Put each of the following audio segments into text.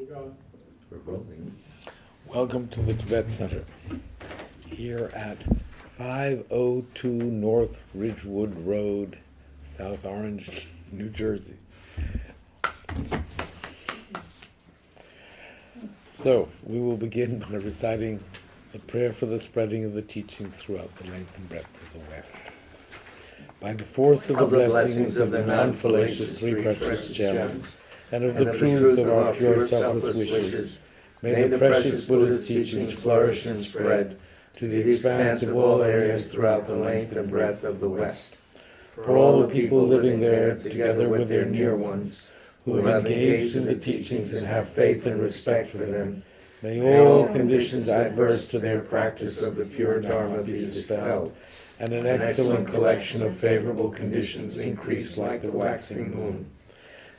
We're rolling. Welcome to the Tibet Center, here at 502 North Ridgewood Road, South Orange, New Jersey. So, we will begin by reciting the prayer for the spreading of the teachings throughout the length and breadth of the West. By the force of the blessings of the non-fallacious three precious gems, and of the truth of our pure selfless wishes, may the precious Buddha's teachings flourish and spread to the expanse of all areas throughout the length and breadth of the West. For all the people living there, together with their near ones, who have engaged in the teachings and have faith and respect for them, may all conditions adverse to their practice of the pure Dharma be dispelled, and an excellent collection of favorable conditions increase like the waxing moon.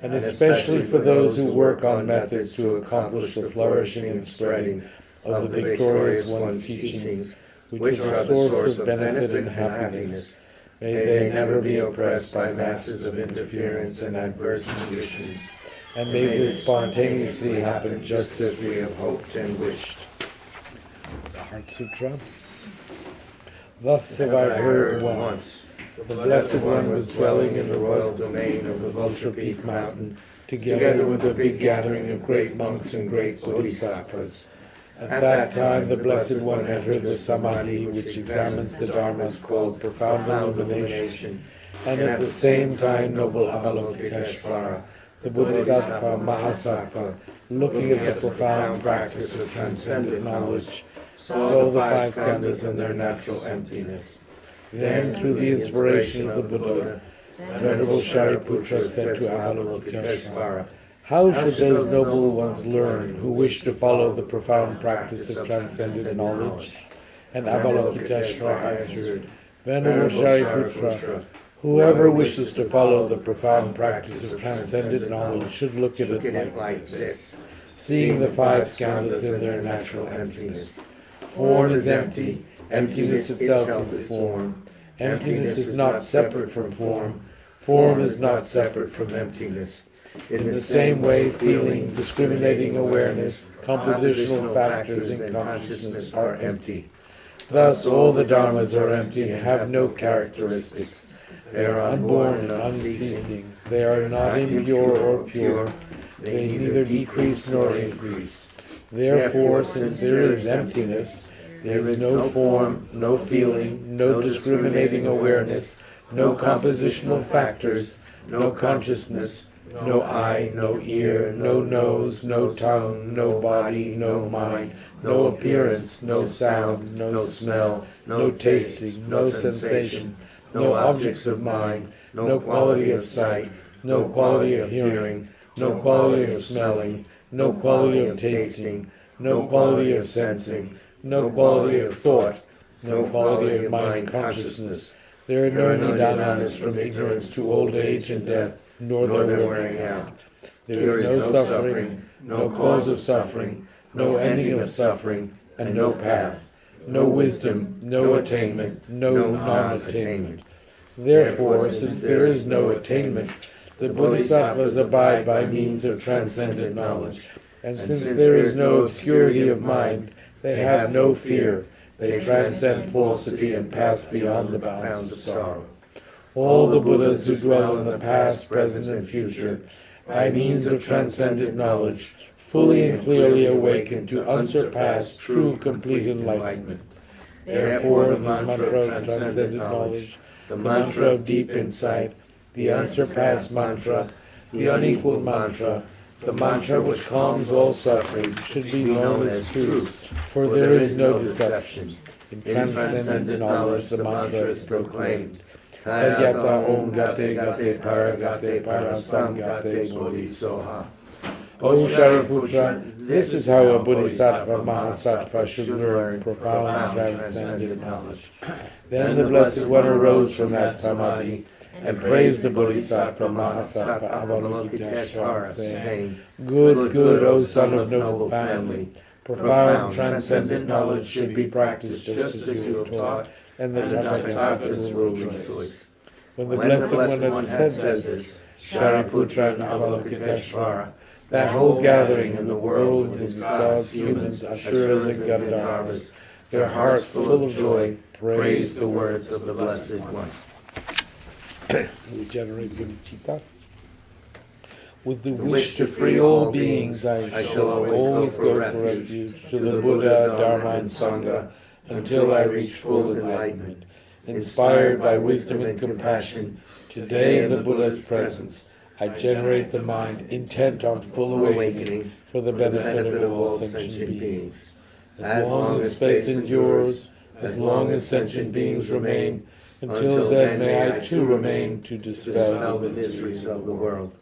And especially for those who work on methods to accomplish the flourishing and spreading of the victorious one's teachings, which are the source of benefit and happiness, may they never be oppressed by masses of interference and adverse conditions, and may this spontaneously happen just as we have hoped and wished. The Heart Sutra. Thus have I heard once. The Blessed One was dwelling in the royal domain of the Vulture Peak Mountain, together with a big gathering of great monks and great bodhisattvas. At that time the Blessed One entered the Samadhi, which examines the Dharmas, called profound illumination, and at the same time noble Avalokiteshvara, the Bodhisattva Mahasattva, looking at the profound practice of transcendent knowledge, saw the five skandhas in their natural emptiness. Then, through the inspiration of the Buddha, Venerable Shariputra said to Avalokiteshvara, "How should those noble ones learn who wish to follow the profound practice of transcendent knowledge?" And Avalokiteshvara answered, "Venerable Shariputra, whoever wishes to follow the profound practice of transcendent knowledge should look at it like this, seeing the five skandhas in their natural emptiness. Form is empty. Emptiness itself is form. Emptiness is not separate from form. Form is not separate from emptiness. In the same way, feeling, discriminating awareness, compositional factors in consciousness are empty. Thus, all the dharmas are empty and have no characteristics. They are unborn and unceasing. They are not impure or pure. They neither decrease nor increase. Therefore, since there is emptiness, there is no form, no feeling, no discriminating awareness, no compositional factors, no consciousness, no eye, no ear, no nose, no tongue, no body, no mind, no appearance, no sound, no smell, no tasting, no sensation, no objects of mind, no quality of sight, no quality of hearing, no quality of smelling, no quality of tasting, no quality of sensing, no quality of thought, no quality of mind consciousness. There are no nidanas from ignorance to old age and death, nor their wearing out. There is no suffering, no cause of suffering, no ending of suffering, and no path, no wisdom, no attainment, no non-attainment. Therefore, since there is no attainment, the bodhisattvas abide by means of transcendent knowledge, and since there is no obscurity of mind, they have no fear. They transcend falsity and pass beyond the bounds of sorrow. All the Buddhas who dwell in the past, present, and future, by means of transcendent knowledge, fully and clearly awaken to unsurpassed, true, complete enlightenment. Therefore, the mantra of transcendent knowledge, the mantra of deep insight, the unsurpassed mantra, the unequaled mantra, the mantra which calms all suffering, should be known as truth, for there is no deception. In transcendent knowledge the mantra is proclaimed. Tadyata Om Gate Gate Paragate Parasangate Bodhisoha. O Shariputra, this is how a Bodhisattva Mahasattva should learn profound transcendent knowledge. Then the Blessed One arose from that Samadhi and praised the Bodhisattva Mahasattva Avalokiteshvara, saying, "Good, good, O son of noble family, profound transcendent knowledge should be practiced just as you have taught, and the Tathagatas will rejoice." When the Blessed One had said this, Shariputra and Avalokiteshvara that whole gathering in the world is gods, humans, asuras, and Gandharvas, their hearts full of joy, praise the words of the Blessed One. We generate bodhicitta. With the wish to free all beings, I shall always go for refuge to the Buddha, Dharma, and Sangha until I reach full enlightenment. Inspired by wisdom and compassion, today in the Buddha's presence, I generate the mind intent on full awakening for the benefit of all sentient beings. As long as space endures, as long as sentient beings remain, until then may I too remain to dispel the miseries of the world.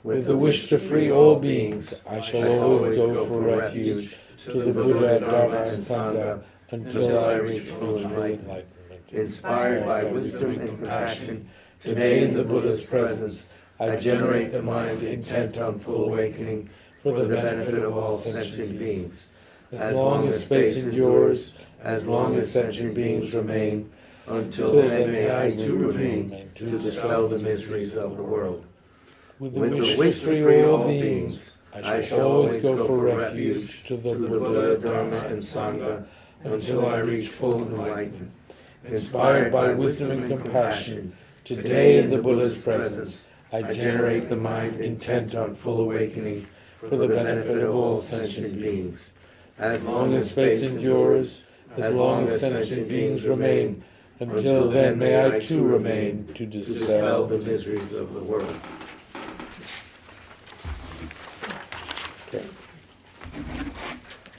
With the wish to free all beings, I shall always go for refuge to the Buddha, Dharma, and Sangha until I reach full enlightenment. Inspired by wisdom and compassion, today in the Buddha's presence, I generate the mind intent on full awakening for the benefit of all sentient beings. As long as space endures, as long as sentient beings remain, until then may I too remain to dispel the miseries of the world. With the wish to free all beings, I shall always go for refuge to the Buddha, Dharma, and Sangha until I reach full enlightenment. Inspired by wisdom and compassion, today in the Buddha's presence, I generate the mind intent on full awakening for the benefit of all sentient beings. As long as space endures, as long as sentient beings remain, until then may I too remain to dispel the miseries of the world. Okay.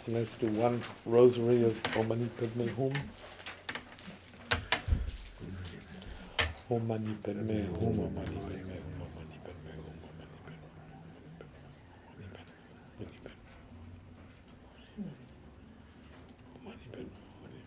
So let's do one rosary of Om Mani Padme Hum. Om Mani Padme Hum, Om Mani Padme Hum, Om Mani Padme Hum,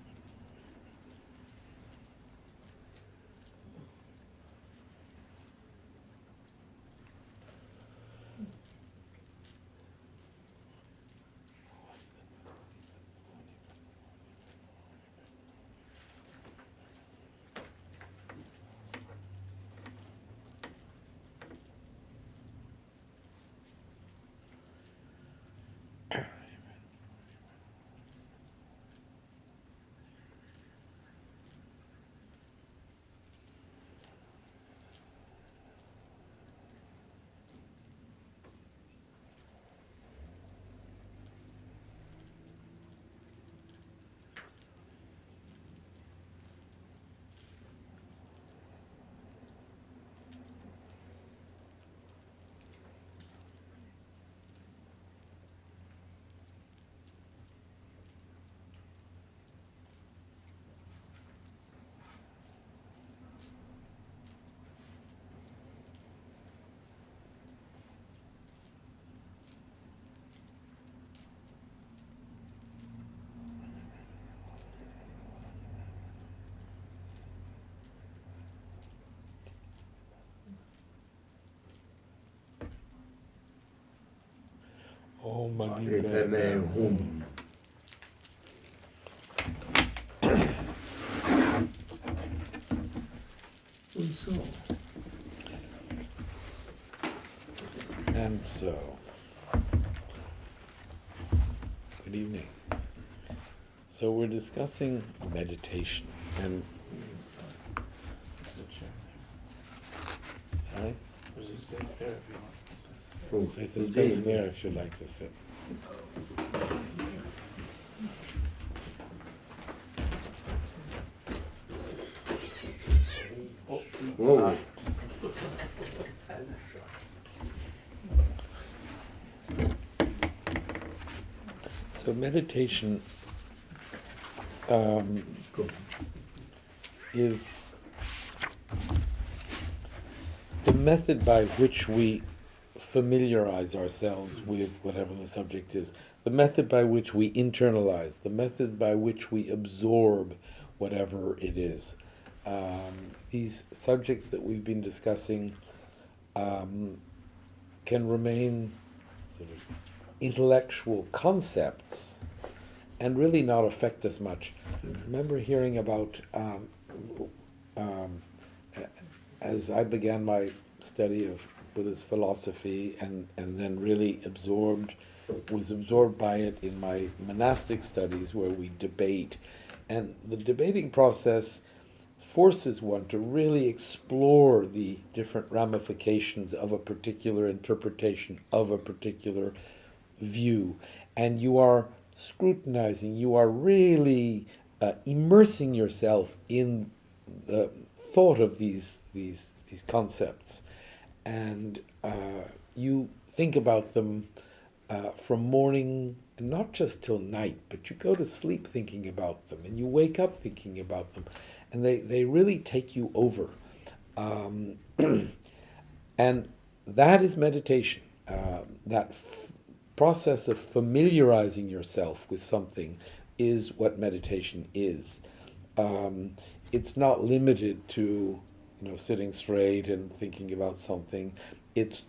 Om Mani Padme Hum, Om Mani Padme Hum. Om Mani Padme Hum. And so, good evening. So we're discussing meditation and sorry? There's a space there if you want. There's a space there if you'd like to sit. Whoa. So meditation is the method by which we familiarize ourselves with whatever the subject is, the method by which we internalize, the method by which we absorb whatever it is. These subjects that we've been discussing can remain sort of intellectual concepts and really not affect us much. I remember hearing about, as I began my study of Buddhist philosophy, and then really was absorbed by it in my monastic studies, where we debate. And the debating process forces one to really explore the different ramifications of a particular interpretation of a particular view. And you are scrutinizing, you are really immersing yourself in the thought of these concepts. And you think about them from morning, and not just till night, but you go to sleep thinking about them, and you wake up thinking about them, and they really take you over. And that is meditation. That process of familiarizing yourself with something is what meditation is. It's not limited to sitting straight and thinking about something. It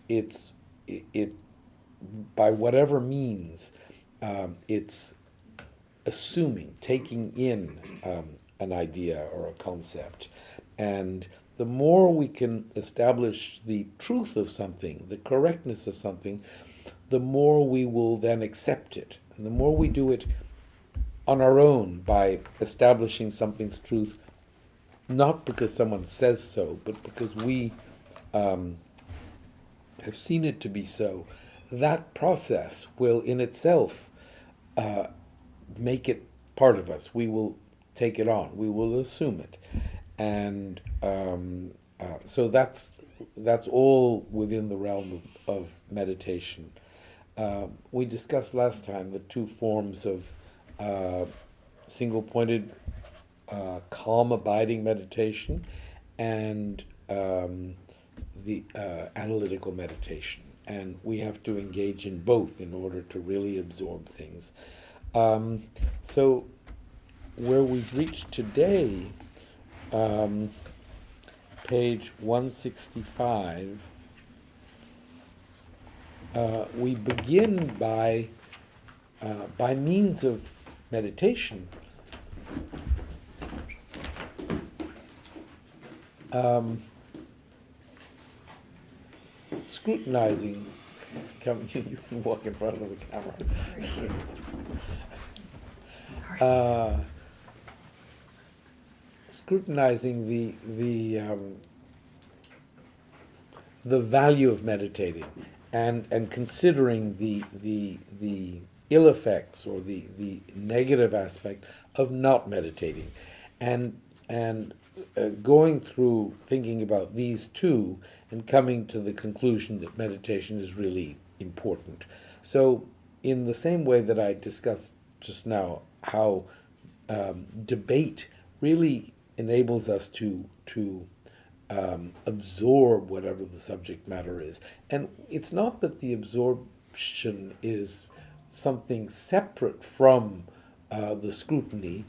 by whatever means, it's assuming, taking in an idea or a concept. And the more we can establish the truth of something, the correctness of something, the more we will then accept it. And the more we do it on our own, by establishing something's truth, not because someone says so, but because we have seen it to be so, that process will in itself make it part of us. We will take it on. We will assume it. And so that's all within the realm of meditation. We discussed last time the two forms of single-pointed calm abiding meditation and the analytical meditation. And we have to engage in both in order to really absorb things. So where we've reached today, page 165, we begin by means of meditation, scrutinizing. Come, you can walk in front of the camera. Scrutinizing the value of meditating, and considering the ill effects or the negative aspect of not meditating, and going through thinking about these two and coming to the conclusion that meditation is really important. So in the same way that I discussed just now, how debate really enables us to absorb whatever the subject matter is. And it's not that the absorption is something separate from the scrutiny.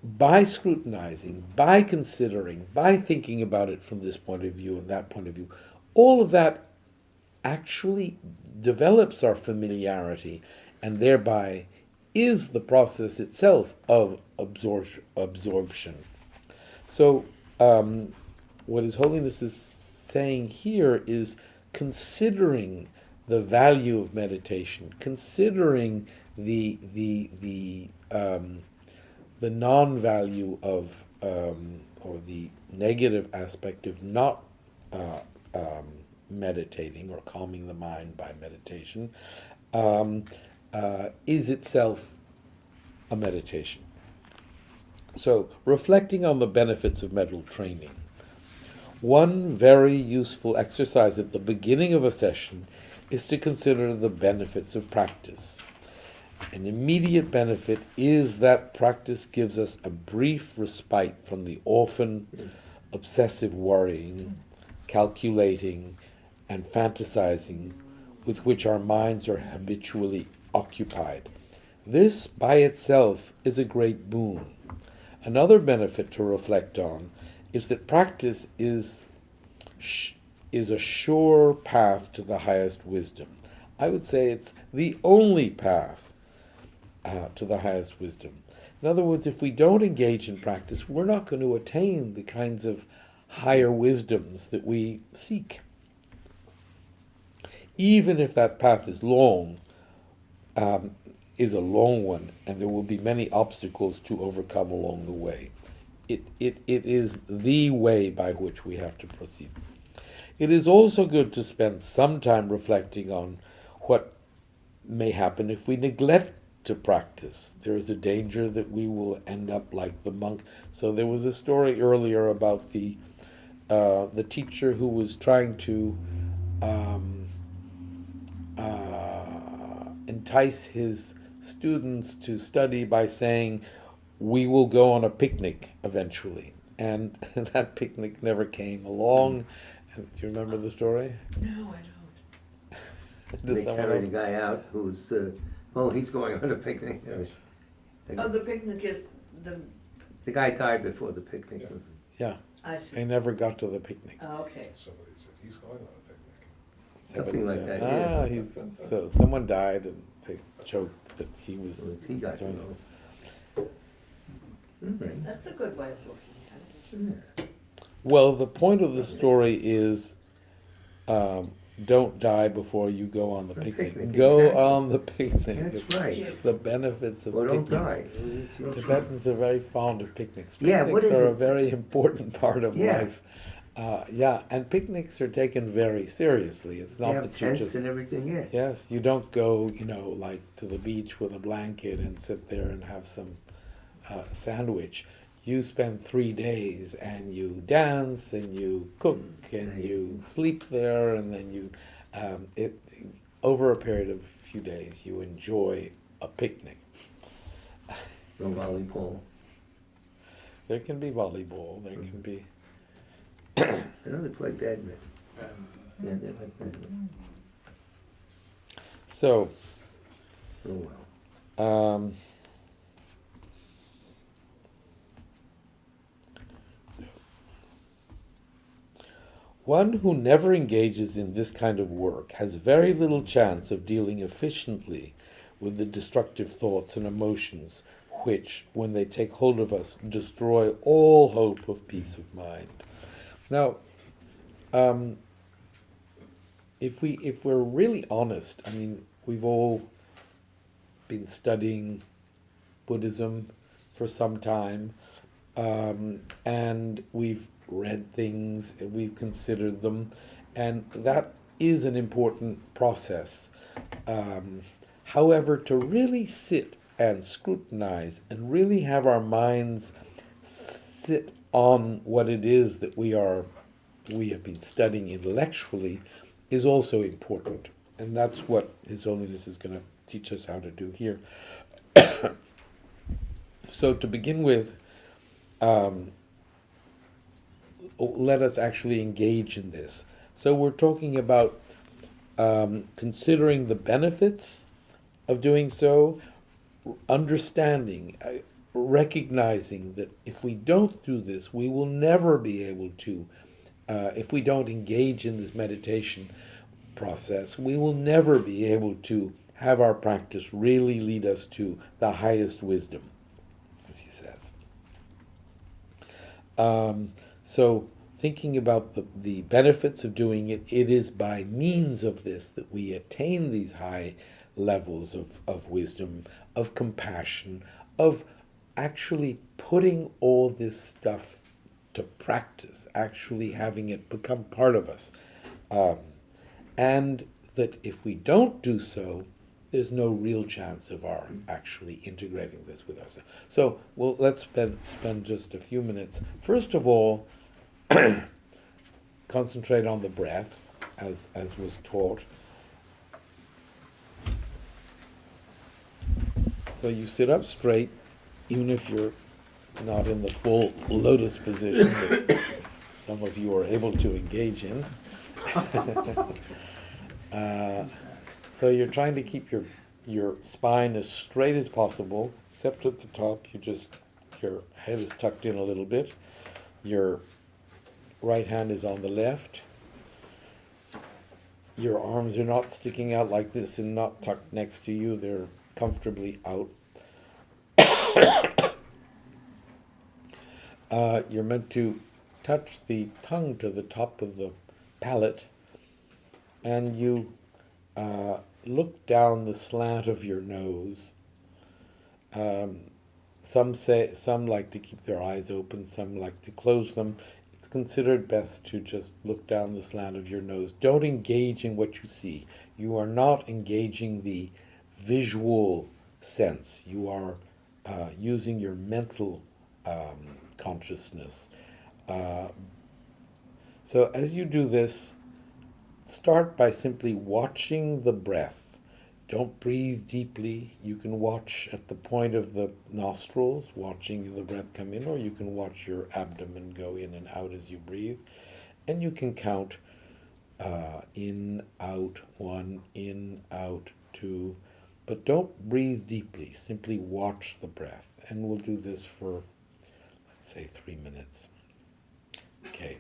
By scrutinizing, by considering, by thinking about it from this point of view and that point of view, all of that actually develops our familiarity, and thereby is the process itself of absorption. So what His Holiness is saying here is considering the value of meditation, considering the non-value of or the negative aspect of not meditating or calming the mind by meditation, is itself a meditation. So, reflecting on the benefits of mental training. One very useful exercise at the beginning of a session is to consider the benefits of practice. An immediate benefit is that practice gives us a brief respite from the often obsessive worrying, calculating, and fantasizing with which our minds are habitually occupied. This by itself is a great boon. Another benefit to reflect on is that practice is a sure path to the highest wisdom. I would say it's the only path to the highest wisdom. In other words, if we don't engage in practice, we're not going to attain the kinds of higher wisdoms that we seek. even if that path is long, is a long one, and there will be many obstacles to overcome along the way. It is the way by which we have to proceed. It is also good to spend some time reflecting on what may happen if we neglect to practice. There is a danger that we will end up like the monk. So there was a story earlier about the teacher who was trying to entice his students to study by saying, "We will go on a picnic eventually." And that picnic never came along. Do you remember the story? No, I don't. Does They someone carried a else? guy out who's, he's going on a picnic. Oh, the picnic is The guy died before the picnic. Yeah, I they see. never got to the picnic. Oh, okay. Somebody said he's going on a picnic. Something like said, that, yeah. So someone died, and they joked that he was. He got to going. know. Alright. That's a good way of looking at it. Well, the point of the story is, don't die before you go on the A picnic. picnic, Go exactly. on the picnic. That's It's right. the benefits of Or don't picnics. die. Tibetans are very fond of picnics. Yeah, what Picnics is are a it? very important part of Yeah. life. Yeah, and picnics are taken very seriously. It's They not have that you tents just. and everything, yeah. Yes, you don't go, like to the beach with a blanket and sit there and have some sandwich. You spend 3 days and you dance and you cook and you sleep there, and then you, over a period of a few days, you enjoy a picnic. No volleyball. There can be volleyball, there can be. I know they play badminton. Yeah, they like badminton. So, Oh, well. one who never engages in this kind of work has very little chance of dealing efficiently with the destructive thoughts and emotions which, when they take hold of us, destroy all hope of peace of mind. Now, if we're really honest, I mean, we've all been studying Buddhism for some time, and we've read things, we've considered them, and that is an important process. However, to really sit and scrutinize and really have our minds sit on what it is that we have been studying intellectually is also important. And that's what His Holiness is going to teach us how to do here. So to begin with, let us actually engage in this. So we're talking about considering the benefits of doing so, understanding, recognizing that if we don't do this, we will never be able to, if we don't engage in this meditation process, we will never be able to have our practice really lead us to the highest wisdom, as he says. So thinking about the benefits of doing it, it is by means of this that we attain these high levels of wisdom, of compassion, of actually putting all this stuff to practice, actually having it become part of us. And that if we don't do so, there's no real chance of our actually integrating this with ourselves. So, well, let's spend just a few minutes. First of all, concentrate on the breath, as was taught. So you sit up straight, even if you're not in the full lotus position that some of you are able to engage in. So you're trying to keep your spine as straight as possible, except at the top. Your head is tucked in a little bit. Your right hand is on the left. Your arms are not sticking out like this and not tucked next to you. They're comfortably out. You're meant to touch the tongue to the top of the palate, and you look down the slant of your nose. Some like to keep their eyes open, some like to close them. It's considered best to just look down the slant of your nose. Don't engage in what you see. You are not engaging the visual sense. You are using your mental consciousness. So as you do this, start by simply watching the breath. Don't breathe deeply. You can watch at the point of the nostrils, watching the breath come in, or you can watch your abdomen go in and out as you breathe. And you can count in, out, 1, in, out, 2. But don't breathe deeply. Simply watch the breath. And we'll do this for, let's say, 3 minutes. Okay.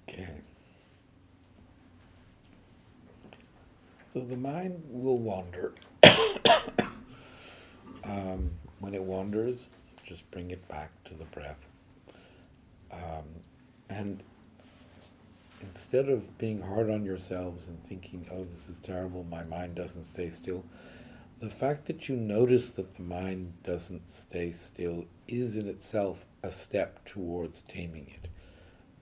Okay. So the mind will wander. When it wanders, just bring it back to the breath. And instead of being hard on yourselves and thinking, oh, this is terrible, my mind doesn't stay still, the fact that you notice that the mind doesn't stay still is in itself a step towards taming it.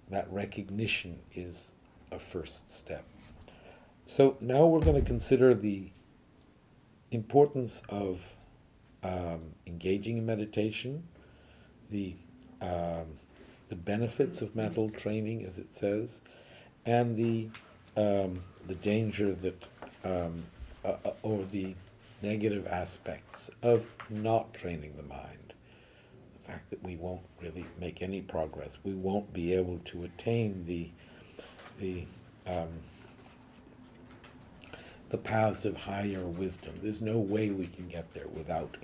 That recognition is a first step. So now we're going to consider the importance of engaging in meditation, the benefits of mental training, as it says, and the danger that or the negative aspects of not training the mind. The fact that we won't really make any progress, we won't be able to attain the paths of higher wisdom. There's no way we can get there without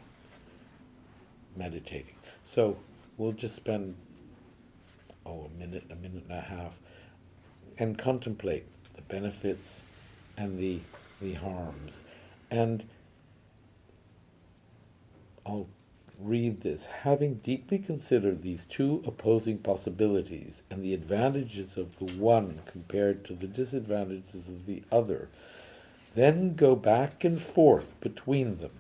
meditating. So we'll just spend a minute and a half and contemplate the benefits and the harms. And I'll read this. Having deeply considered these two opposing possibilities and the advantages of the one compared to the disadvantages of the other, then go back and forth between them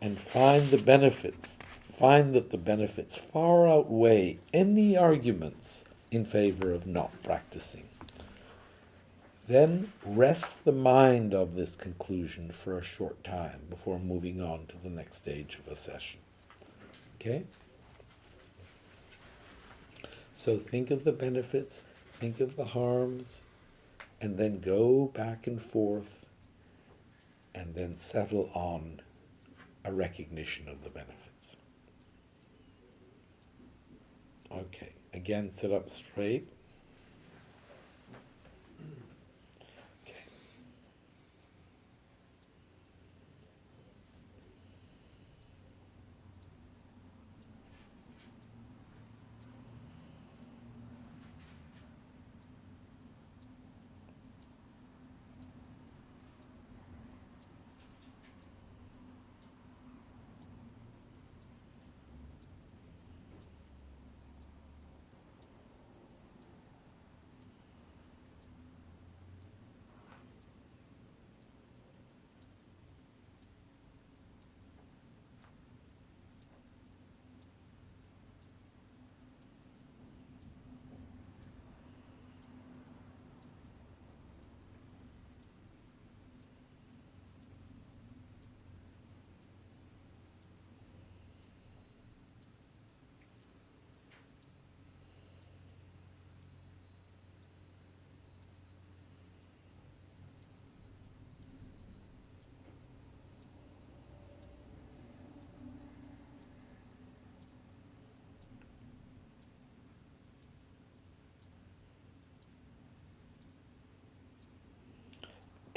and find that the benefits far outweigh any arguments in favor of not practicing. Then rest the mind of this conclusion for a short time before moving on to the next stage of a session. Okay? So think of the benefits, think of the harms, and then go back and forth, and then settle on a recognition of the benefits. Okay, again, sit up straight.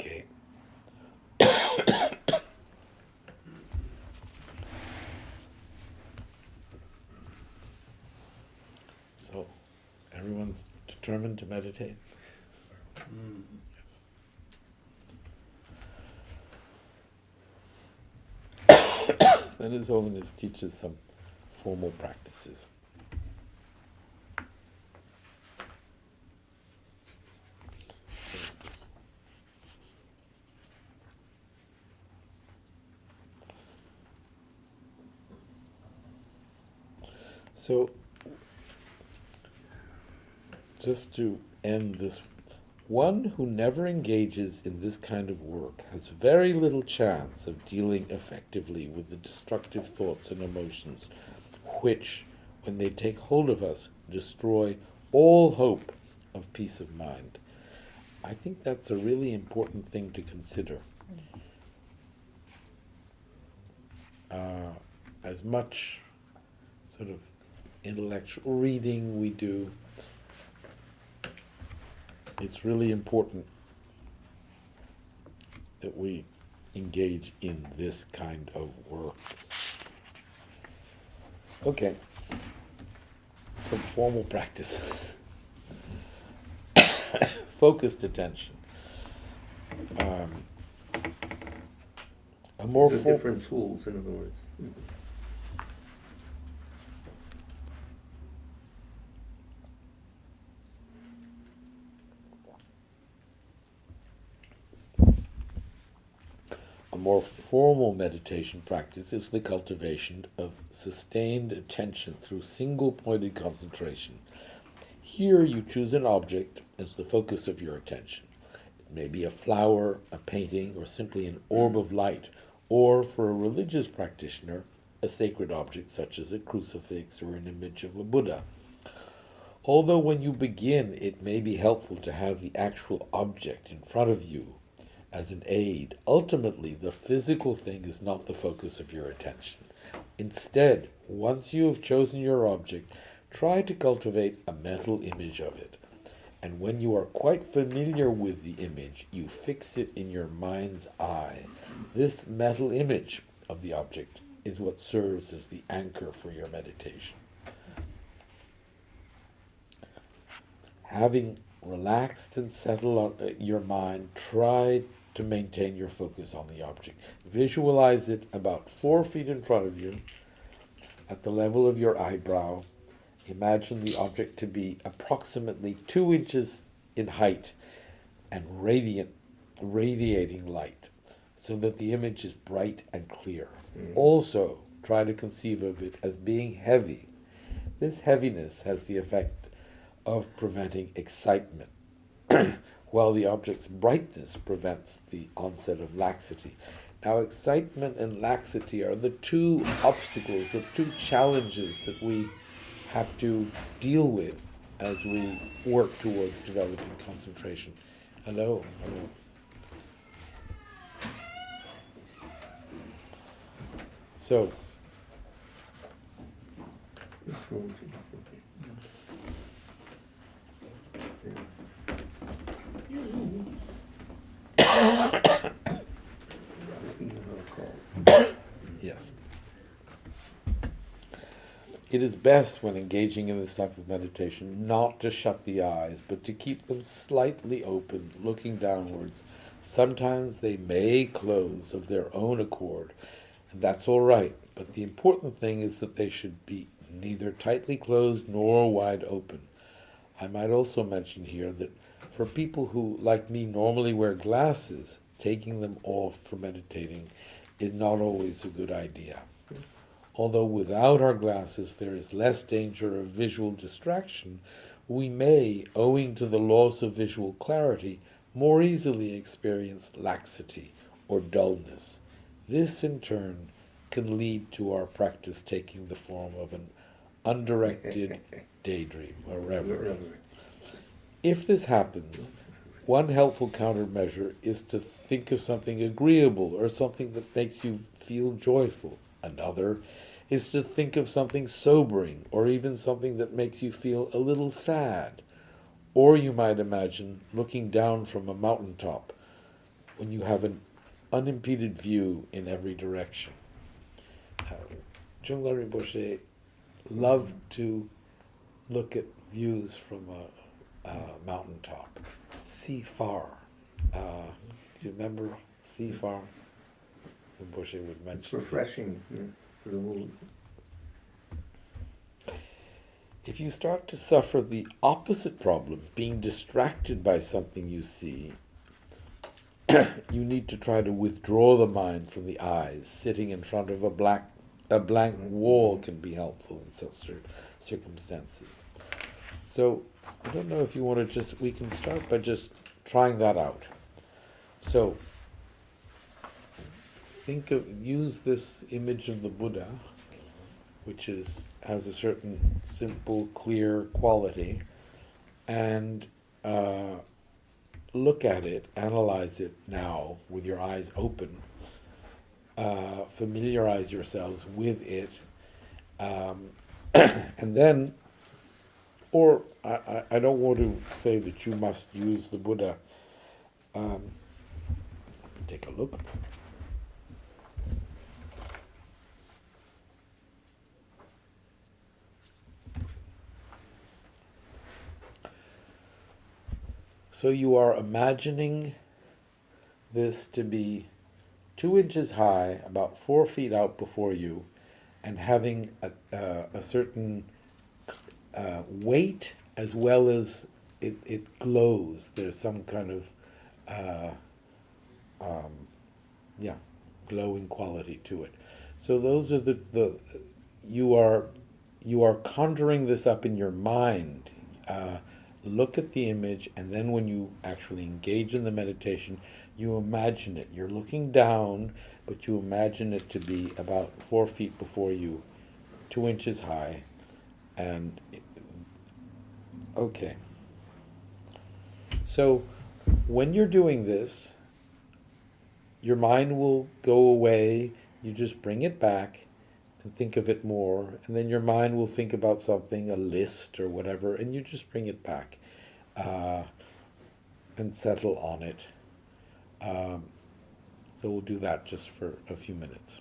Okay. Okay. So, everyone's determined to meditate? Yes. Then His Holiness teaches some formal practices. So, just to end this, one who never engages in this kind of work has very little chance of dealing effectively with the destructive thoughts and emotions which, when they take hold of us, destroy all hope of peace of mind. I think that's a really important thing to consider. As much sort of intellectual reading we do, it's really important that we engage in this kind of work. Okay, some formal practices. Focused attention. A more different tools, in other words. A more formal meditation practice is the cultivation of sustained attention through single-pointed concentration. Here you choose an object as the focus of your attention. It may be a flower, a painting, or simply an orb of light, or for a religious practitioner, a sacred object such as a crucifix or an image of a Buddha. Although when you begin, it may be helpful to have the actual object in front of you as an aid, ultimately the physical thing is not the focus of your attention. Instead, once you have chosen your object, try to cultivate a mental image of it. And when you are quite familiar with the image, you fix it in your mind's eye. This mental image of the object is what serves as the anchor for your meditation. Having relaxed and settle on your mind, try to maintain your focus on the object. Visualize it about 4 feet in front of you, at the level of your eyebrow. Imagine the object to be approximately 2 inches in height and radiating light, so that the image is bright and clear. Also, try to conceive of it as being heavy. This heaviness has the effect of preventing excitement, while the object's brightness prevents the onset of laxity. Now, excitement and laxity are the two obstacles, the two challenges that we have to deal with as we work towards developing concentration. Hello, hello. So, This one should be thinking. yes. It is best when engaging in this type of meditation not to shut the eyes, but to keep them slightly open, looking downwards. Sometimes they may close of their own accord, and that's all right, but the important thing is that they should be neither tightly closed nor wide open. I might also mention here that for people who, like me, normally wear glasses, taking them off for meditating is not always a good idea. Although without our glasses there is less danger of visual distraction, we may, owing to the loss of visual clarity, more easily experience laxity or dullness. This, in turn, can lead to our practice taking the form of an undirected daydream or reverie. If this happens, one helpful countermeasure is to think of something agreeable or something that makes you feel joyful. Another is to think of something sobering or even something that makes you feel a little sad. Or you might imagine looking down from a mountaintop when you have an unimpeded view in every direction. Jungla Rinpoche loved to look at views from a mountaintop. See far. Do you remember see far? Rinpoche would mention. It's refreshing, yeah, for the mood. If you start to suffer the opposite problem, being distracted by something you see, you need to try to withdraw the mind from the eyes. Sitting in front of a blank wall can be helpful in such circumstances. So, I don't know if you want to we can start by just trying that out. So, use this image of the Buddha, which has a certain simple, clear quality, and look at it, analyze it now with your eyes open, familiarize yourselves with it, and then, or I don't want to say that you must use the Buddha. Take a look. So you are imagining this to be 2 inches high, about 4 feet out before you, and having a certain weight as well as it glows. There's some kind of glowing quality to it. So those are you are conjuring this up in your mind. Look at the image, and then when you actually engage in the meditation, you imagine it. You're looking down, but you imagine it to be about 4 feet before you, 2 inches high, and okay. So when you're doing this, your mind will go away. You just bring it back and think of it more, and then your mind will think about something, a list or whatever, and you just bring it back and settle on it. So we'll do that just for a few minutes.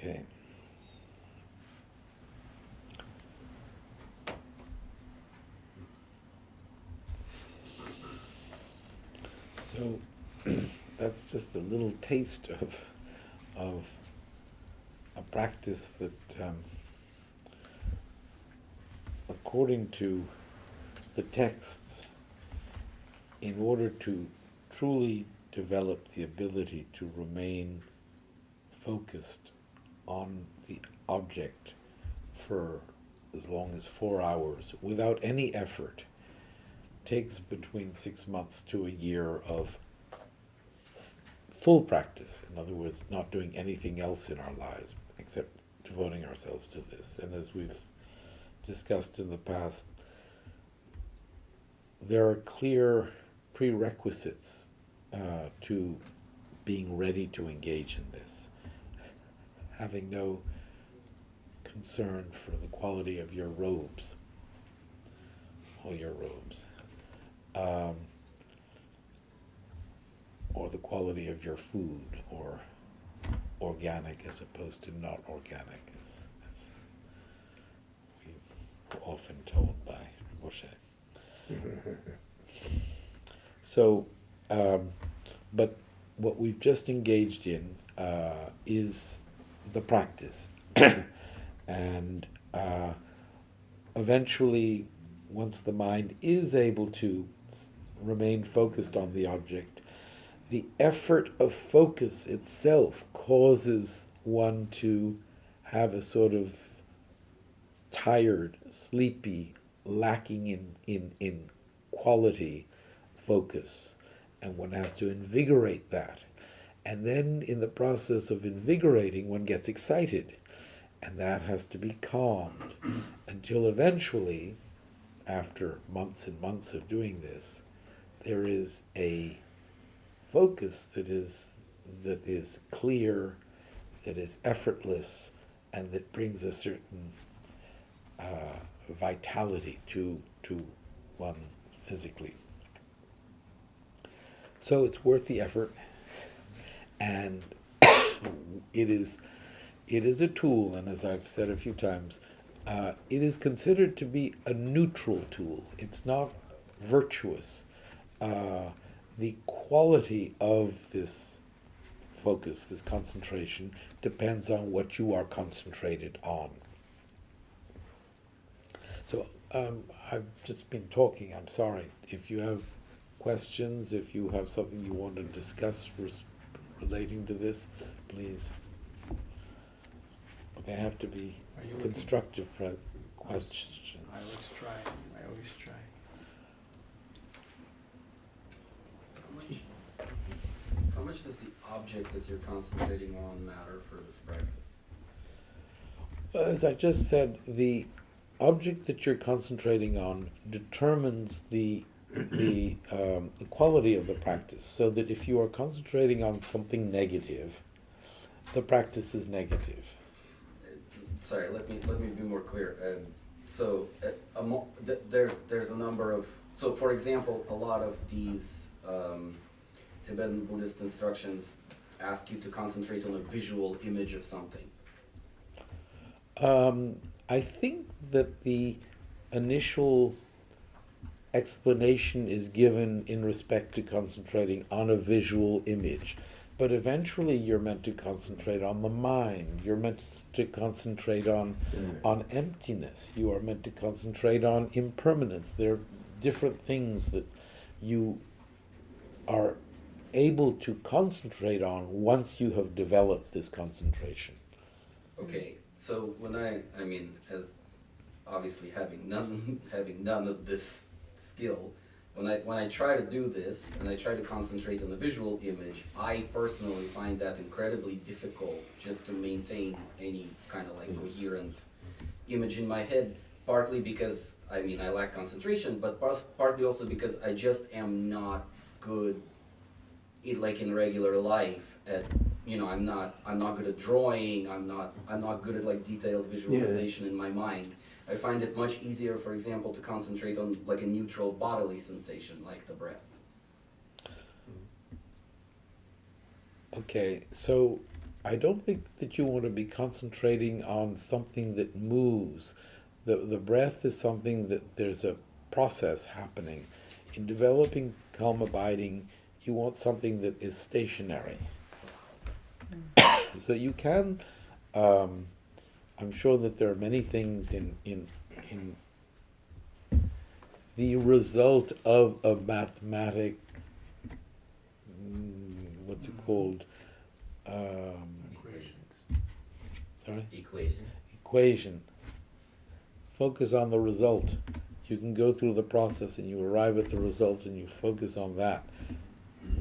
Okay. So that's just a little taste of a practice that, according to the texts, in order to truly develop the ability to remain focused on the object for as long as 4 hours without any effort takes between 6 months to a year of full practice. In other words, not doing anything else in our lives except devoting ourselves to this. And as we've discussed in the past, there are clear prerequisites to being ready to engage in this. Having no concern for the quality of your robes, all your robes, or the quality of your food, or organic as opposed to not organic, as we're often told by Moshe. So, but what we've just engaged in is the practice. And eventually, once the mind is able to remain focused on the object, the effort of focus itself causes one to have a sort of tired, sleepy, lacking in quality focus, and one has to invigorate that. And then in the process of invigorating, one gets excited, and that has to be calmed until eventually, after months and months of doing this, there is a focus that is clear, that is effortless, and that brings a certain vitality to one physically. So it's worth the effort, and it is a tool, and as I've said a few times, it is considered to be a neutral tool. It's not virtuous. The quality of this focus, this concentration, depends on what you are concentrated on. So I've just been talking. I'm sorry. If you have questions, if you have something you want to discuss relating to this, please. They have to be constructive questions. I always try. How much does the object that you're concentrating on matter for this practice? Well, as I just said, the object that you're concentrating on determines the quality of the practice. So that if you are concentrating on something negative, the practice is negative. Sorry, let me be more clear. There's a number of, so for example, a lot of these Tibetan Buddhist instructions ask you to concentrate on a visual image of something. I think that the initial explanation is given in respect to concentrating on a visual image. But eventually you're meant to concentrate on the mind. You're meant to concentrate on emptiness. You are meant to concentrate on impermanence. There are different things that you are able to concentrate on once you have developed this concentration. Okay, so when I mean, as obviously having none of this skill, when I try to do this and I try to concentrate on the visual image, I personally find that incredibly difficult just to maintain any kind of like coherent image in my head, partly because I lack concentration, but partly also because I just am not good in regular life at, I'm not good at drawing, I'm not good at like detailed visualization in my mind. I find it much easier, for example, to concentrate on like a neutral bodily sensation, like the breath. Okay, so I don't think that you want to be concentrating on something that moves. The breath is something that there's a process happening. In developing calm abiding, you want something that is stationary. So you can, I'm sure that there are many things in the result of a mathematic, what's it called? Sorry? Equation. Focus on the result. You can go through the process and you arrive at the result and you focus on that.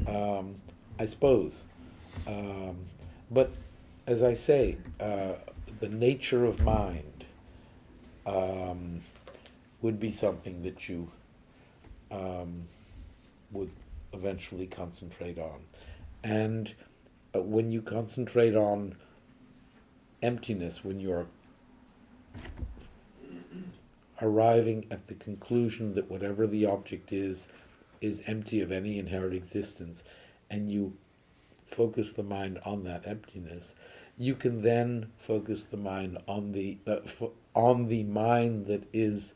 I suppose. But as I say, the nature of mind would be something that you would eventually concentrate on. And when you concentrate on emptiness, when you're arriving at the conclusion that whatever the object is empty of any inherent existence, and you focus the mind on that emptiness, you can then focus the mind on the mind that is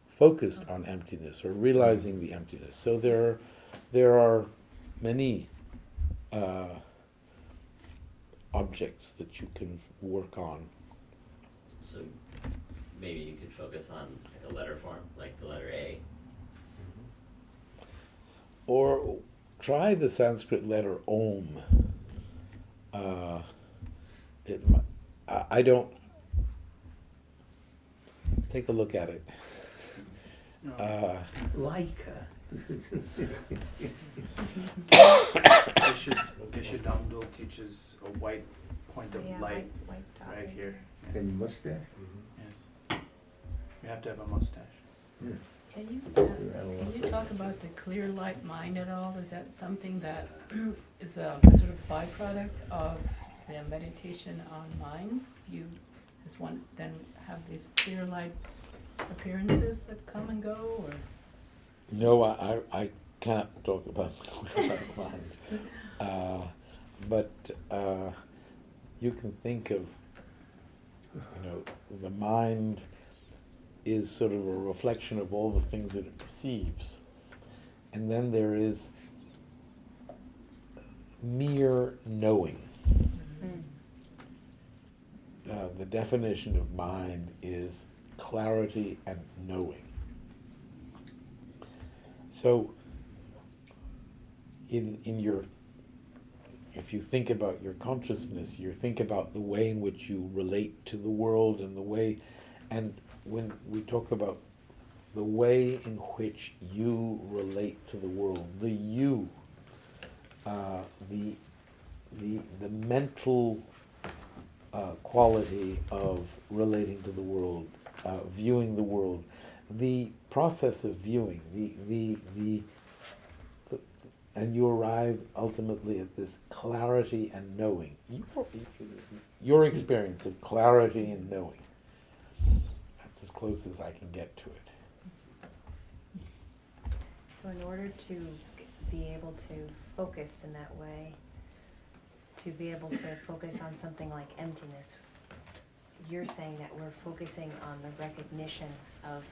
focused on emptiness or realizing the emptiness. So there are many objects that you can work on. So maybe you could focus on like a letter form, like the letter A. Or try the Sanskrit letter Om. I don't. Take a look at it. Laika. Geshe Damdul teaches a white point of light white dot right here. And mustache? Yes. You have to have a mustache. Yeah. Can you talk about the clear light mind at all? Is that something that is a sort of byproduct of the meditation on mind? You, as one, then have these clear light appearances that come and go, or? No, I can't talk about clear mind. But you can think of, the mind is sort of a reflection of all the things that it perceives. And then there is mere knowing. The definition of mind is clarity and knowing. So, if you think about your consciousness, you think about the way in which you relate to the world and the way, and when we talk about the way in which you relate to the world, the you, the mental quality of relating to the world, viewing the world, the process of viewing, and you arrive ultimately at this clarity and knowing. Your experience of clarity and knowing. That's as close as I can get to it. So in order to be able to focus in that way, to be able to focus on something like emptiness, you're saying that we're focusing on the recognition of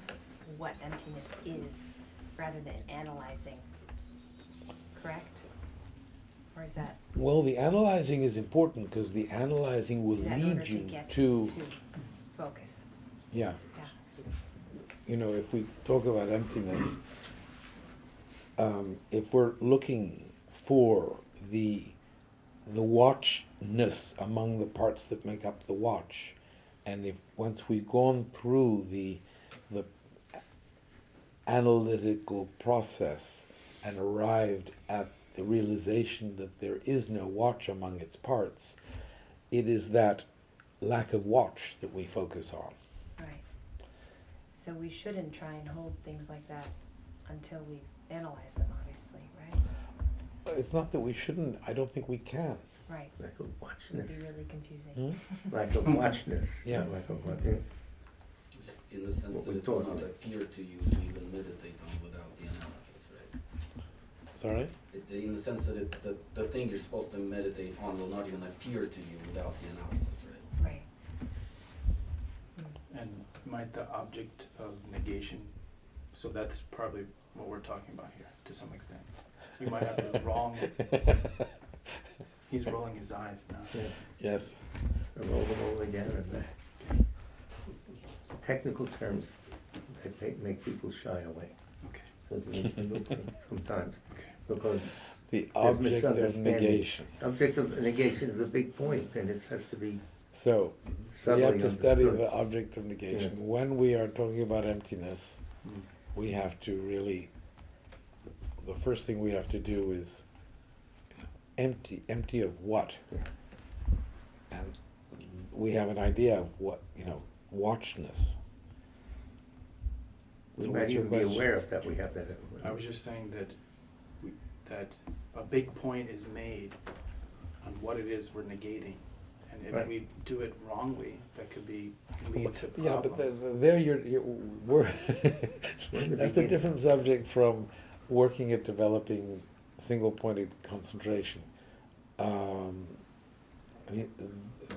what emptiness is, rather than analyzing, correct? Or is that? Well, the analyzing is important because the analyzing will in order lead you get to focus. yeah. Yeah. If we talk about emptiness, if we're looking for the watchness among the parts that make up the watch, and if once we've gone through the analytical process and arrived at the realization that there is no watch among its parts, it is that lack of watch that we focus on. Right. So we shouldn't try and hold things like that until we analyze them, obviously, right? But it's not that we shouldn't, I don't think we can. Right. Lack of It would watchness. be really confusing. Lack of watchness. Yeah. Lack of watchness. Just in the sense What that we it will thought. not appear to you to even meditate on without the analysis, right? Sorry? In the sense that the thing you're supposed to meditate on will not even appear to you without the analysis, right? Right. And might the object of negation, so that's probably what we're talking about here, to some extent. You might have the wrong, he's rolling his eyes now. Yeah. Yes. I roll them all the way down and back. Technical terms, make people shy away. Okay, So sometimes, okay. because The There's object of misunderstanding. negation. object of negation is a big point, and it has to be So, we subtly have to study understood. the object of negation. Yeah. When we are talking about emptiness, Mm. we have to really, the first thing we have to do is empty of what? Yeah. And we have an idea of what, watchness. We So might what's your even be question? aware of that, we have that. I was just saying that that a big point is made on what it is we're negating. And if Right. we do it wrongly, that could be lead to problems. Yeah, but there we're in the that's a beginning. different subject from working at developing single-pointed concentration. I mean,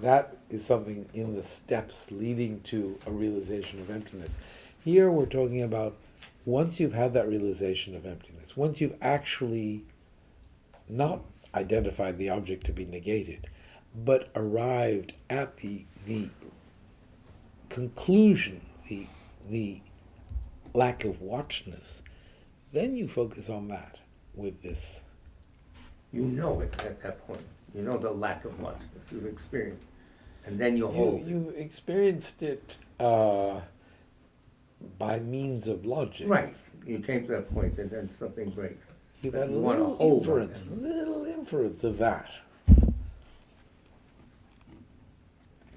that is something in the steps leading to a realization of emptiness. Here we're talking about once you've had that realization of emptiness, once you've actually not identified the object to be negated, but arrived at the conclusion, the lack of watchness, then you focus on that with this. You know it at that point. You know the lack of watchfulness you've experienced. And then you hold it. You experienced it by means of logic. Right. You came to that point and then something breaks. You've But had a you wanna little hold on inference, that. little inference of that.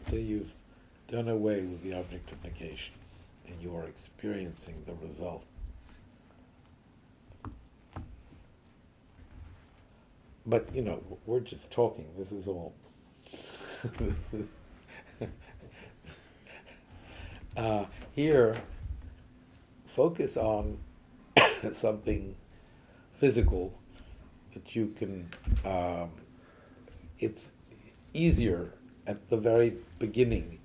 So you've done away with the object of negation, and you are experiencing the result. But, we're just talking. This is all. This is. Here, focus on something physical that you can. It's easier at the very beginning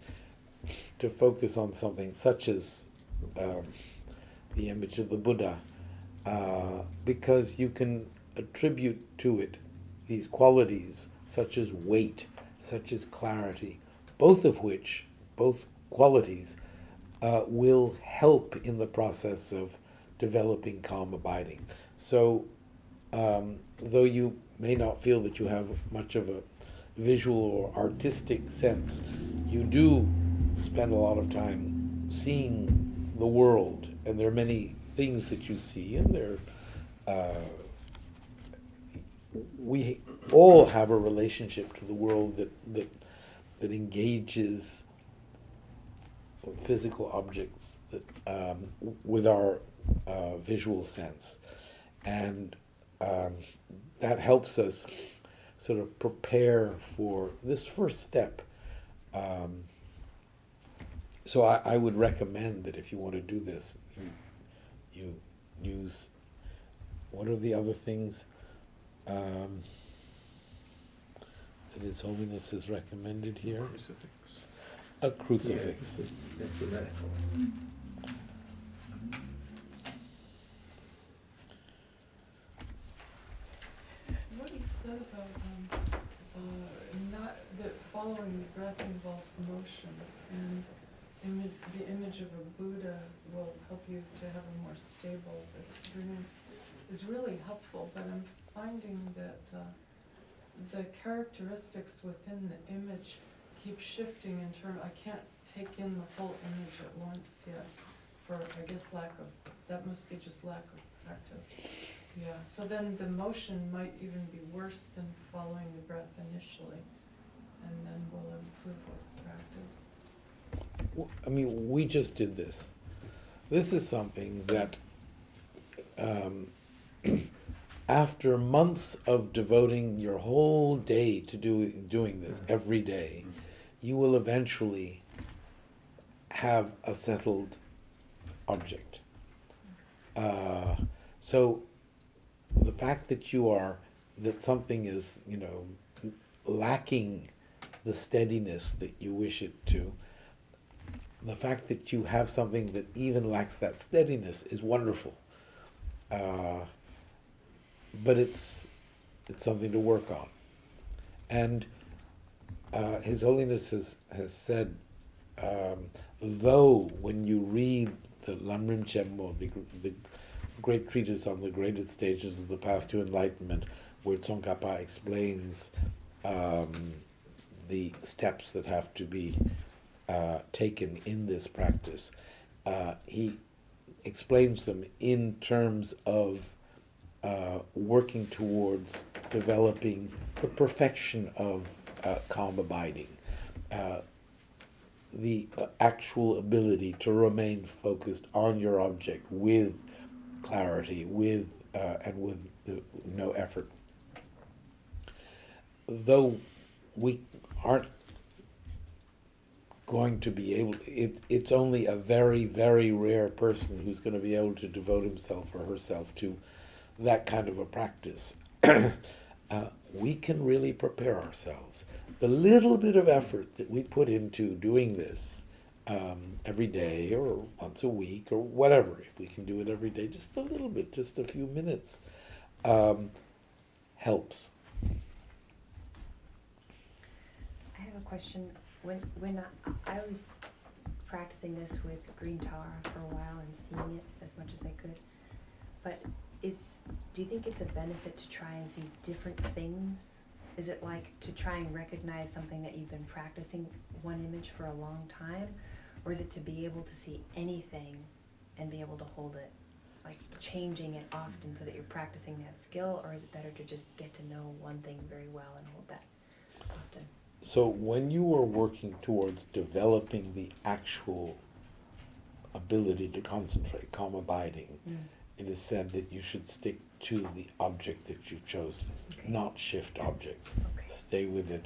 to focus on something such as the image of the Buddha, because you can attribute to it these qualities such as weight, such as clarity, both qualities will help in the process of developing calm abiding. So, though you may not feel that you have much of a visual or artistic sense, you do spend a lot of time seeing the world, and there are many things that you see, and we all have a relationship to the world that engages physical objects with our visual sense, and that helps us sort of prepare for this first step. So I would recommend that if you want to do this, you use, what are the other things that His Holiness has recommended here? Crucifix. A crucifix. Yeah, ecumenical. What you said about not that following the breath involves motion, and the image of a Buddha will help you to have a more stable experience is really helpful. But I'm finding that the characteristics within the image keep shifting in terms. I can't take in the whole image at once yet. For I guess that must be just lack of practice. Yeah, so then the motion might even be worse than following the breath initially, and then we'll improve with practice. I mean, we just did this. This is something that, after months of devoting your whole day to doing this every day, you will eventually have a settled object. So the fact that something is, lacking the steadiness that you wish it to, the fact that you have something that even lacks that steadiness is wonderful. But it's something to work on. And His Holiness has said, though when you read the Lamrim or the great treatise on the graded stages of the path to enlightenment, where Tsongkhapa explains the steps that have to be taken in this practice, he explains them in terms of working towards developing the perfection of calm abiding, the actual ability to remain focused on your object with clarity, with no effort. Though we aren't going to be able, it's only a very, very rare person who's going to be able to devote himself or herself to that kind of a practice. We can really prepare ourselves. The little bit of effort that we put into doing this every day or once a week or whatever, if we can do it every day, just a little bit, just a few minutes, helps. I have a question. When I was practicing this with green tar for a while and seeing it as much as I could, but do you think it's a benefit to try and see different things? Is it like to try and recognize something that you've been practicing one image for a long time? Or is it to be able to see anything and be able to hold it? Like changing it often so that you're practicing that skill? Or is it better to just get to know one thing very well and hold that often? So when you are working towards developing the actual ability to concentrate, calm abiding, it is said that you should stick to the object that you've chosen, Okay. not shift objects. Okay. Stay with it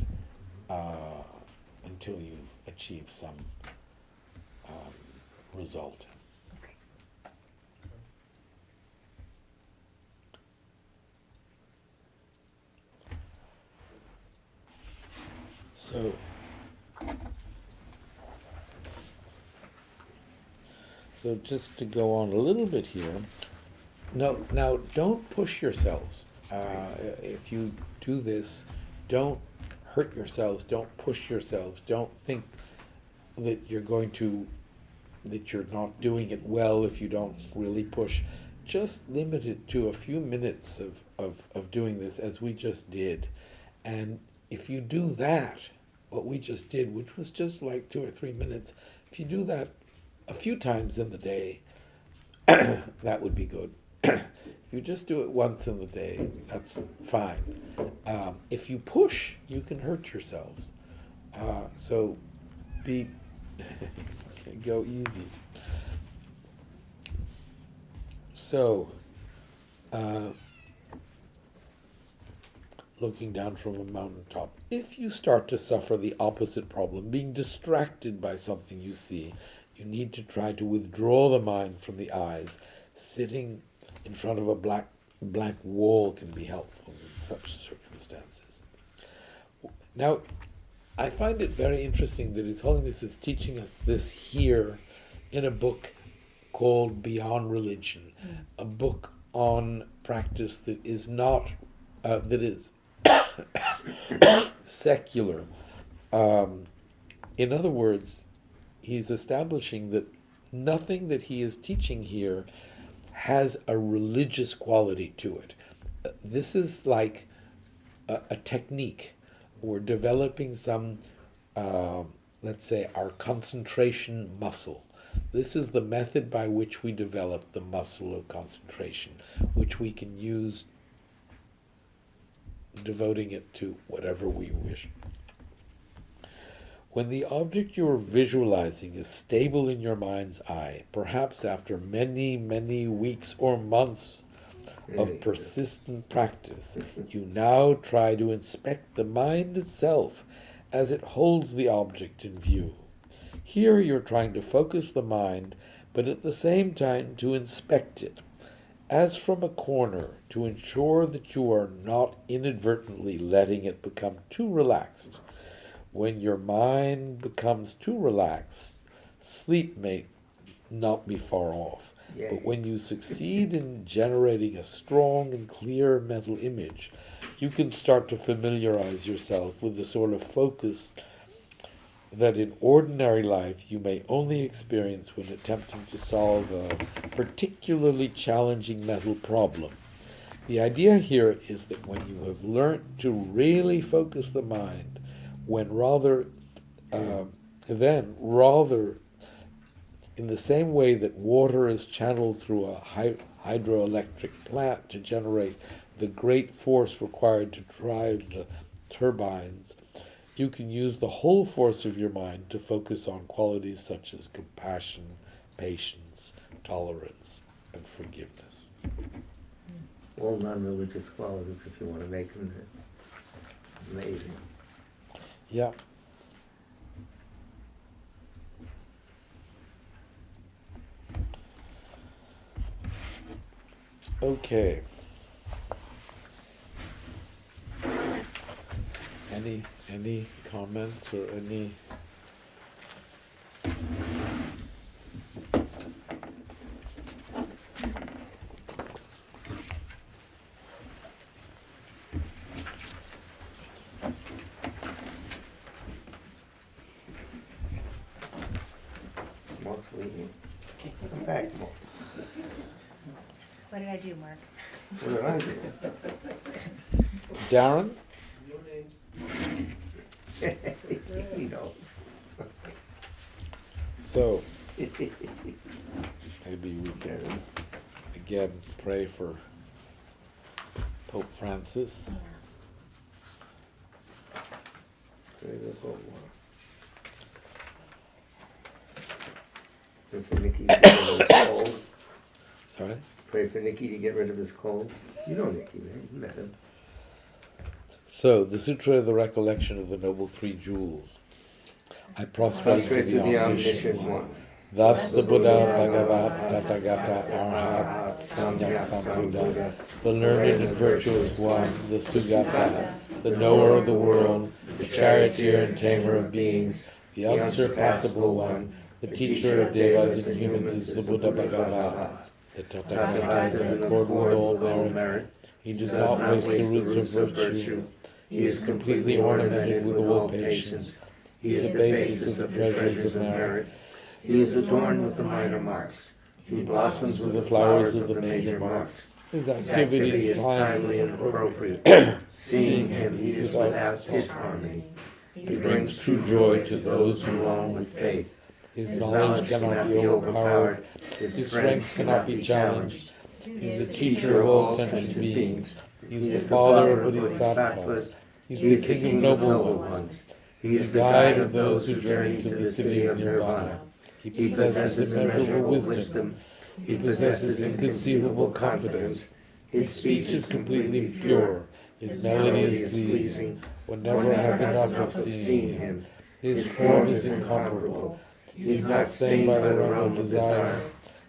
until you've achieved some result. Okay. So just to go on a little bit here, now don't push yourselves. If you do this, don't hurt yourselves, don't push yourselves, don't think that that you're not doing it well if you don't really push. Just limit it to a few minutes of doing this as we just did. And if you do that, what we just did, which was just like 2 or 3 minutes, if you do that a few times in the day, that would be good. If you just do it once in the day, that's fine. If you push, you can hurt yourselves. So go easy. So, looking down from a mountaintop, if you start to suffer the opposite problem, being distracted by something you see, you need to try to withdraw the mind from the eyes. Sitting in front of a blank wall can be helpful in such circumstances. Now, I find it very interesting that His Holiness is teaching us this here in a book called Beyond Religion, a book on practice that is not, that is secular. In other words, he's establishing that nothing that he is teaching here has a religious quality to it. This is like a technique. We're developing some, let's say, our concentration muscle. This is the method by which we develop the muscle of concentration, which we can use devoting it to whatever we wish. When the object you are visualizing is stable in your mind's eye, perhaps after many, many weeks or months of persistent practice, you now try to inspect the mind itself as it holds the object in view. Here you're trying to focus the mind, but at the same time to inspect it, as from a corner, to ensure that you are not inadvertently letting it become too relaxed. When your mind becomes too relaxed, sleep may not be far off. Yeah. But when you succeed in generating a strong and clear mental image, you can start to familiarize yourself with the sort of focus that in ordinary life you may only experience when attempting to solve a particularly challenging mental problem. The idea here is that when you have learnt to really focus the mind, then rather in the same way that water is channeled through a hydroelectric plant to generate the great force required to drive the turbines, you can use the whole force of your mind to focus on qualities such as compassion, patience, tolerance, and forgiveness. All non-religious qualities, if you want to make them amazing. Yeah. Okay. Any comments or any? Mark's leaving. Come back, Mark. What did I do, Mark? What did I do? Darren? He knows. So, maybe we can again pray for Pope Francis. Pray for Nicky to get rid of his cold. Sorry? Pray for Nicky to get rid of his cold. You know Nicky, man. You met him. So, the Sutra of the Recollection of the Noble Three Jewels. I prostrate to the Omniscient One. Thus the Buddha, Bhagavat, Tathagata, Arhat, Samyak Sambuddha, the learned and virtuous one, the Sugata, the knower of the world, the charioteer and tamer of beings, the unsurpassable one, the teacher of devas and humans is the Buddha Bhagavat. The Tathagata is in accord with all merit. He does not waste the roots of virtue. He is completely ornamented with all patience. He is the basis of the treasures of merit. He is adorned with the minor marks. He blossoms with the flowers of the major marks. His His activity is timely and appropriate. Seeing him, he is without disharmony. He brings true joy to those who long with faith. His knowledge cannot be overpowered. His strength cannot be challenged. He is the teacher of all sentient beings. He is the father of Bodhisattvas. He is the king of noble ones. He is the guide of those who journey to the city of Nirvana. He possesses immeasurable wisdom. He possesses inconceivable confidence. His speech is completely pure. His melody is pleasing. One never has enough of seeing him. His form is incomparable. He is not stained by the realm of desire.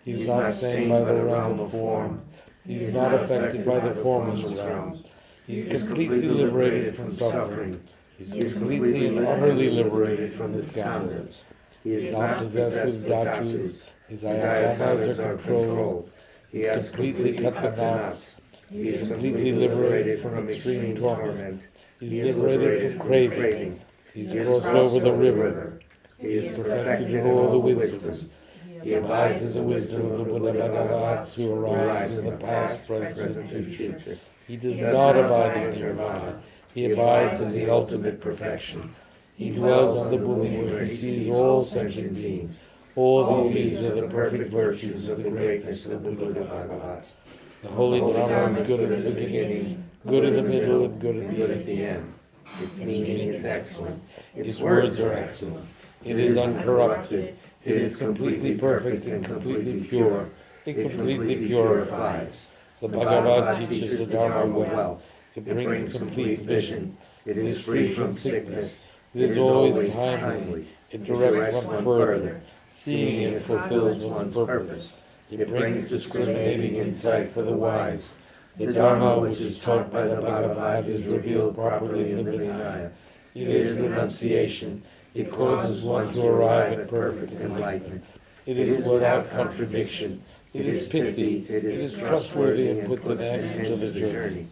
He is not stained by the realm of form. He is not affected by the formless realm. He is completely liberated from suffering. He is completely and utterly liberated from the skandhas. He is not possessed with dhatus. His ayatanas are controlled. He has completely cut the knots. He is completely liberated from extreme torment. He is liberated from craving. He has crossed over the river. He is perfected in all the wisdoms. He abides in the wisdom of the Buddha Bhagavats who arise in the past, present, and future. He does not abide in nirvana. He abides in the ultimate perfection. He dwells on the Bhumi where he sees all sentient beings. All these are the perfect virtues of the greatness of the Buddha Bhagavat. The Holy Dharma is good at the beginning, good in the middle, and good at the end. Its meaning is excellent. Its words are excellent. It is uncorrupted. It is completely perfect and completely pure. It completely purifies. The Bhagavad teaches the Dharma well. It brings complete vision. It is free from sickness. It is always timely. It directs one further. Seeing it fulfills one's purpose. It brings discriminating insight for the wise. The Dharma which is taught by the Bhagavad is revealed properly in the Vinaya. It is renunciation. It causes one to arrive at perfect enlightenment. It is without contradiction. It is pithy. It is trustworthy and puts an end to the journey.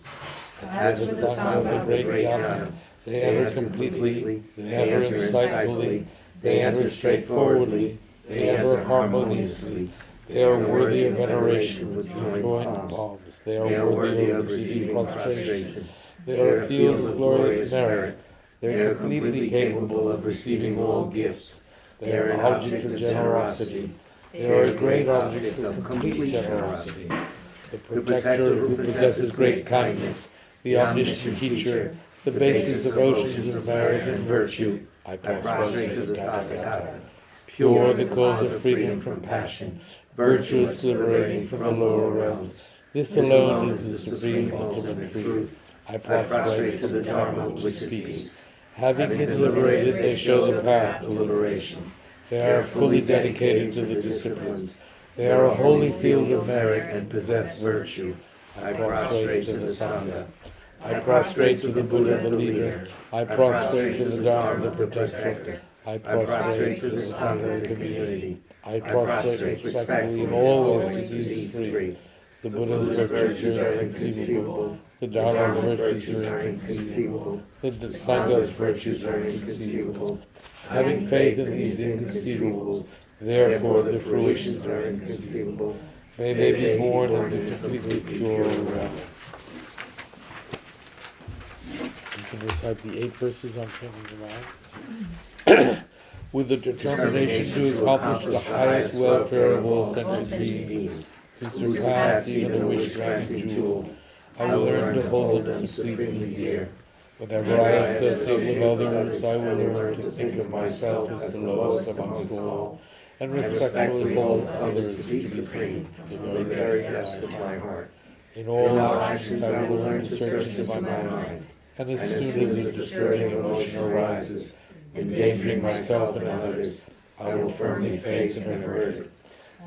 As for the Sangha of the great Jnana, they enter completely, they enter insightfully, they enter straightforwardly, they enter harmoniously. They are worthy of veneration with joined palms. They are worthy of receiving prostration. They are a field of glorious merit. They are completely capable of receiving all gifts. They are an object of generosity. They are a great object of complete generosity. The protector who possesses great kindness, the omniscient teacher, the basis of oceans of merit and virtue, I prostrate to the Tathagata. Pure, the cause of freedom from passion, virtuous, liberating from the lower realms. This alone is the supreme ultimate truth. I prostrate to the Dharma which speaks. Having been liberated, they show the path to liberation. They are fully dedicated to the disciplines. They are a holy field of merit and possess virtue. I prostrate to the Sangha. I prostrate to the Buddha, the leader. I prostrate to the Dharma, the protector. I prostrate to the Sangha, the community. I prostrate respectfully in all ways to these three. The Buddha's virtues are inconceivable. The Dharma's virtues are inconceivable. The Sangha's virtues are inconceivable. Having faith in these inconceivables, therefore the fruitions are inconceivable. May they be born as a completely pure realm. You can recite the 8 verses on Training the Mind. With the determination to accomplish the highest welfare of all sentient beings, who surpass even a wish-granting jewel, I will learn to hold them sleepingly dear. Whenever I associate with others, I will learn to think of myself as the lowest amongst all, and respectfully hold others to be supreme from the very depths of my heart. In all actions I will learn to search into my mind, and as soon as a disturbing emotion arises, endangering myself and others, I will firmly face and avert it.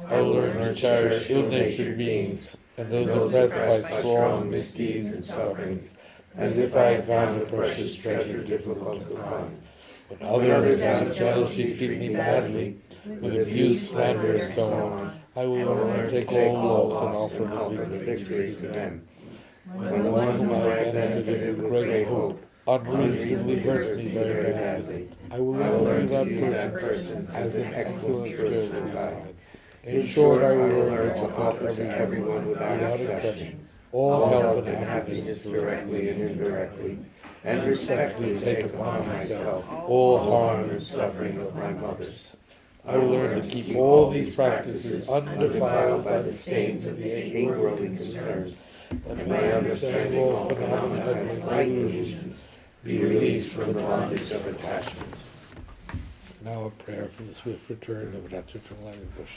I will learn to cherish ill-natured beings, and those oppressed by strong misdeeds and sufferings, as if I had found a precious treasure difficult to find. When others out of jealousy treat me badly, with abuse, slander, and so on, I will learn to take all loss and offer the victory to them. When one whom I have benefited with great hope unreasonably hurts me very badly, I will learn to view that person as an excellent spiritual guide. In short, I will learn to offer to everyone without exception all help and happiness directly and indirectly, and respectfully take upon myself all harm and suffering of my mothers. I will learn to keep all these practices undefiled by the stains of the 8 worldly concerns, and may understand all phenomena as light illusions, be released from the bondage of attachment. Now a prayer for the swift return of Ratha from Livestream.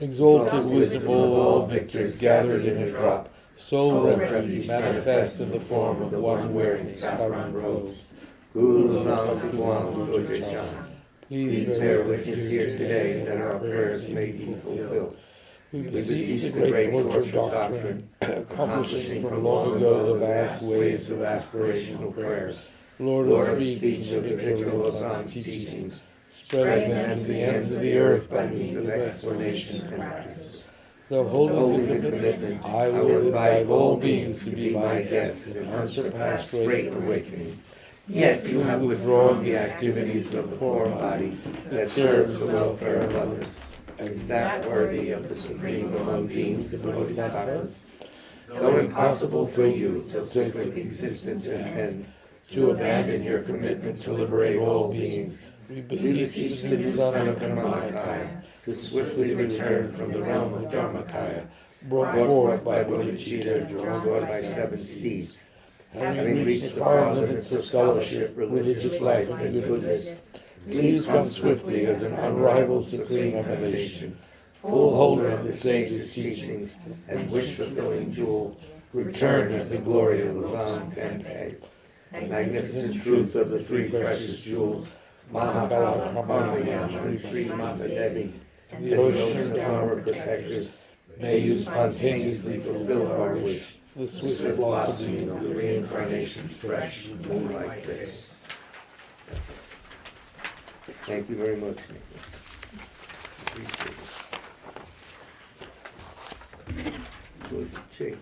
Exalted wisdom of all victors gathered in a drop, sole refuge manifest in the form of one wearing saffron robes. Guru Zaltituan Lujachan. Please bear witness here today that our prayers may be fulfilled. We beseech the great torch of doctrine, accomplishing from long ago the vast waves of aspirational prayers. Lord of speech of Victor Losang's teachings, spreading them to the ends of the earth by means of explanation and practice. Though holding the commitment, I will invite all beings to be my guests in unsurpassed great awakening. Yet you have withdrawn the activities of the form body that serves the welfare of others. Is that worthy of the supreme among beings, the Bodhisattvas? Though impossible for you till cyclic existence has end, to abandon your commitment to liberate all beings, we beseech the new son of Dharmakaya to swiftly return from the realm of Dharmakaya, brought forth by Bodhicitta, drawn by 7 steeds. Having reached the far limits of scholarship, religious life, and goodness, please come swiftly as an unrivaled supreme emanation, full holder of the sage's teachings, and wish-fulfilling jewel, return as the glory of Losang Tenpe. The magnificent truth of the 3 precious jewels, Mahakala Karmayam Sri Mata Devi, and the ocean Dharma protectors may you spontaneously fulfill our wish, the swift blossoming of the reincarnation's fresh moonlight face. That's it. Thank you very much, Nicholas. Appreciate it. Good. Check,